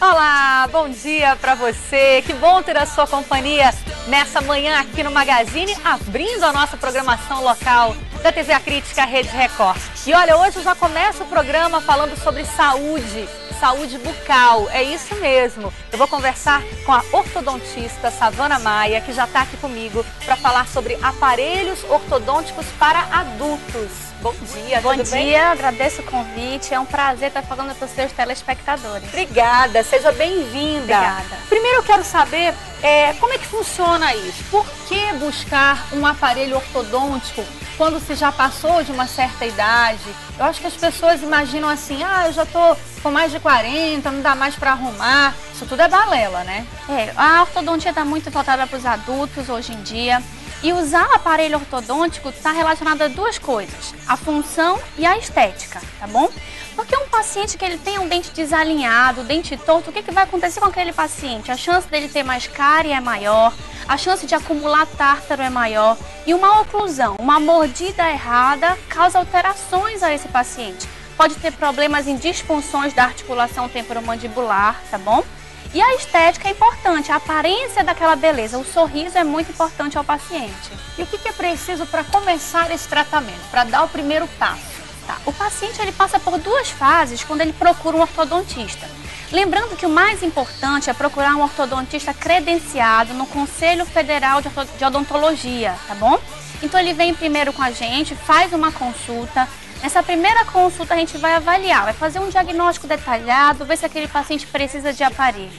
Olá, bom dia para você. Que bom ter a sua companhia nessa manhã aqui no Magazine, abrindo a nossa programação local da TV A Crítica Rede Record. E olha, hoje eu já começo o programa falando sobre saúde bucal, é isso mesmo. Eu vou conversar com a ortodontista Savana Maia, que já está aqui comigo para falar sobre aparelhos ortodônticos para adultos. Bom dia, Bom tudo bem? dia, agradeço o convite, é um prazer estar falando para os seus telespectadores. Obrigada, seja bem-vinda. Obrigada. Primeiro eu quero saber como é que funciona isso. Por que buscar um aparelho ortodôntico quando se já passou de uma certa idade? Eu acho que as pessoas imaginam assim, eu já tô com mais de 40, não dá mais para arrumar. Isso tudo é balela, né? A ortodontia está muito voltada para os adultos hoje em dia. E usar o aparelho ortodôntico está relacionado a duas coisas, a função e a estética, tá bom? Porque um paciente que ele tem um dente desalinhado, dente torto, o que vai acontecer com aquele paciente? A chance dele ter mais cárie é maior, a chance de acumular tártaro é maior e uma oclusão, uma mordida errada causa alterações a esse paciente. Pode ter problemas em disfunções da articulação temporomandibular, tá bom? E a estética é importante, a aparência daquela beleza, o sorriso é muito importante ao paciente. E o que é preciso para começar esse tratamento, para dar o primeiro passo? Tá. O paciente ele passa por duas fases quando ele procura um ortodontista. Lembrando que o mais importante é procurar um ortodontista credenciado no Conselho Federal de Odontologia, tá bom? Então ele vem primeiro com a gente, faz uma consulta. Nessa primeira consulta a gente vai avaliar, vai fazer um diagnóstico detalhado, ver se aquele paciente precisa de aparelho.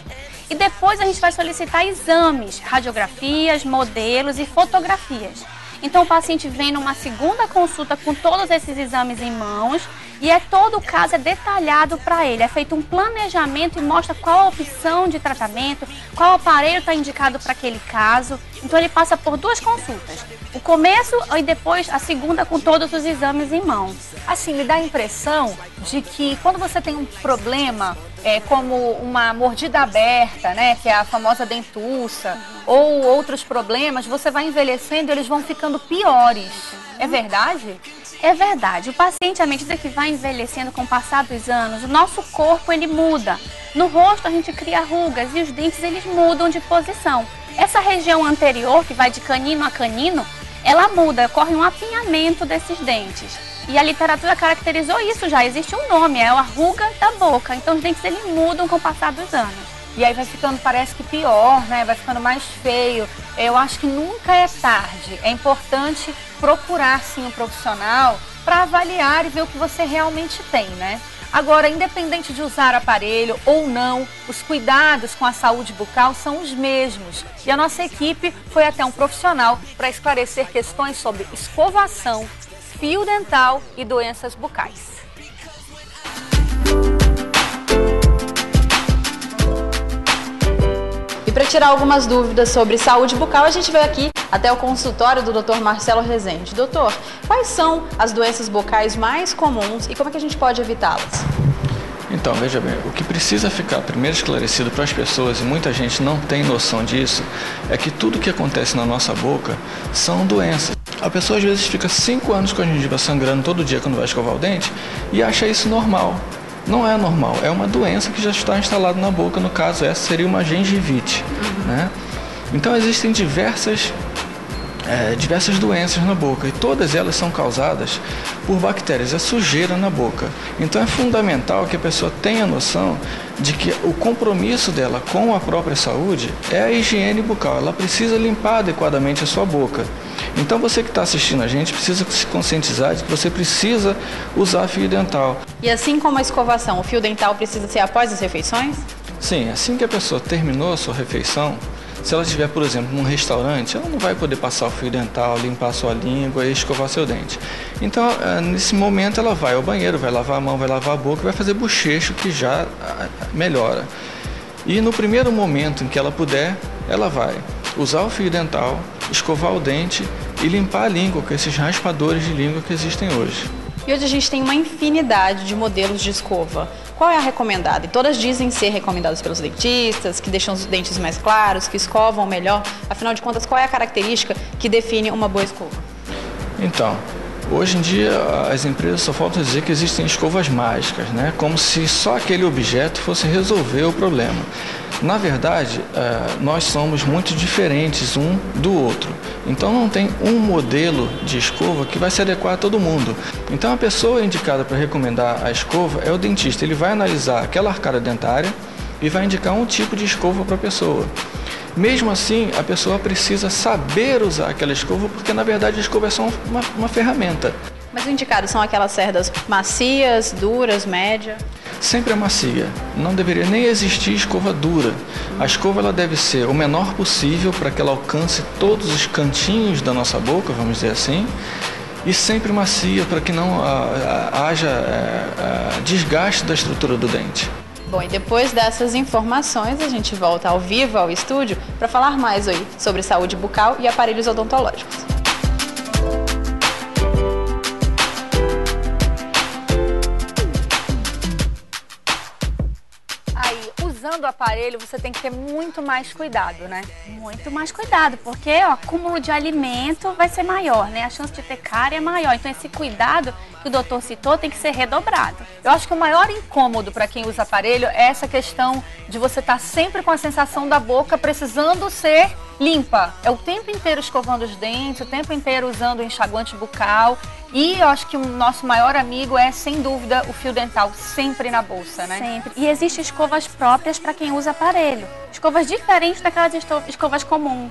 E depois a gente vai solicitar exames, radiografias, modelos e fotografias. Então o paciente vem numa segunda consulta com todos esses exames em mãos e todo o caso é detalhado para ele. É feito um planejamento e mostra qual a opção de tratamento, qual aparelho está indicado para aquele caso. Então ele passa por duas consultas, o começo e depois a segunda com todos os exames em mãos. Assim, me dá a impressão de que quando você tem um problema, como uma mordida aberta, né, que é a famosa dentuça, ou outros problemas, você vai envelhecendo e eles vão ficando piores. É verdade? É verdade. O paciente, à medida que vai envelhecendo com o passar dos anos, o nosso corpo ele muda. No rosto a gente cria rugas e os dentes eles mudam de posição. Essa região anterior, que vai de canino a canino, ela muda, ocorre um apinhamento desses dentes. E a literatura caracterizou isso já, existe um nome, é a ruga da boca. Então os dentes eles mudam com o passar dos anos. E aí vai ficando, parece que pior, né? Vai ficando mais feio. Eu acho que nunca é tarde. É importante procurar, sim, um profissional para avaliar e ver o que você realmente tem, né? Agora, independente de usar aparelho ou não, os cuidados com a saúde bucal são os mesmos. E a nossa equipe foi até um profissional para esclarecer questões sobre escovação, fio dental e doenças bucais. Para tirar algumas dúvidas sobre saúde bucal, a gente veio aqui até o consultório do Dr. Marcelo Rezende. Doutor, quais são as doenças bucais mais comuns e como é que a gente pode evitá-las? Então, veja bem, o que precisa ficar primeiro esclarecido para as pessoas, e muita gente não tem noção disso, é que tudo que acontece na nossa boca são doenças. A pessoa às vezes fica 5 anos com a gengiva sangrando todo dia quando vai escovar o dente e acha isso normal. Não é normal, é uma doença que já está instalada na boca, no caso essa seria uma gengivite, né? Então existem diversas doenças na boca e todas elas são causadas por bactérias, é sujeira na boca. Então é fundamental que a pessoa tenha noção de que o compromisso dela com a própria saúde é a higiene bucal, ela precisa limpar adequadamente a sua boca. Então você que está assistindo a gente precisa se conscientizar de que você precisa usar fio dental. E assim como a escovação, o fio dental precisa ser após as refeições? Sim, assim que a pessoa terminou a sua refeição, se ela estiver, por exemplo, num restaurante, ela não vai poder passar o fio dental, limpar a sua língua e escovar seu dente. Então, nesse momento, ela vai ao banheiro, vai lavar a mão, vai lavar a boca, vai fazer bochecho, que já melhora. E no primeiro momento em que ela puder, ela vai usar o fio dental, escovar o dente e limpar a língua com esses raspadores de língua que existem hoje. E hoje a gente tem uma infinidade de modelos de escova. Qual é a recomendada? E todas dizem ser recomendadas pelos dentistas, que deixam os dentes mais claros, que escovam melhor. Afinal de contas, qual é a característica que define uma boa escova? Então, hoje em dia as empresas só faltam dizer que existem escovas mágicas, né? Como se só aquele objeto fosse resolver o problema. Na verdade, nós somos muito diferentes um do outro. Então não tem um modelo de escova que vai se adequar a todo mundo. Então a pessoa indicada para recomendar a escova é o dentista. Ele vai analisar aquela arcada dentária e vai indicar um tipo de escova para a pessoa. Mesmo assim, a pessoa precisa saber usar aquela escova, porque na verdade a escova é só uma ferramenta. Mas o indicado são aquelas cerdas macias, duras, média? Sempre é macia. Não deveria nem existir escova dura. A escova ela deve ser o menor possível para que ela alcance todos os cantinhos da nossa boca, vamos dizer assim, e sempre macia para que não haja desgaste da estrutura do dente. Bom, e depois dessas informações, a gente volta ao vivo ao estúdio para falar mais aí sobre saúde bucal e aparelhos odontológicos. Usando o aparelho, você tem que ter muito mais cuidado, né? Muito mais cuidado, porque o acúmulo de alimento vai ser maior, né? A chance de ter cárie é maior. Então esse cuidado que o doutor citou tem que ser redobrado. Eu acho que o maior incômodo para quem usa aparelho é essa questão de você estar sempre com a sensação da boca precisando ser limpa. É o tempo inteiro escovando os dentes, o tempo inteiro usando o enxaguante bucal. E eu acho que o nosso maior amigo é, sem dúvida, o fio dental, sempre na bolsa, né? Sempre. E existem escovas próprias para quem usa aparelho. Escovas diferentes daquelas escovas comuns.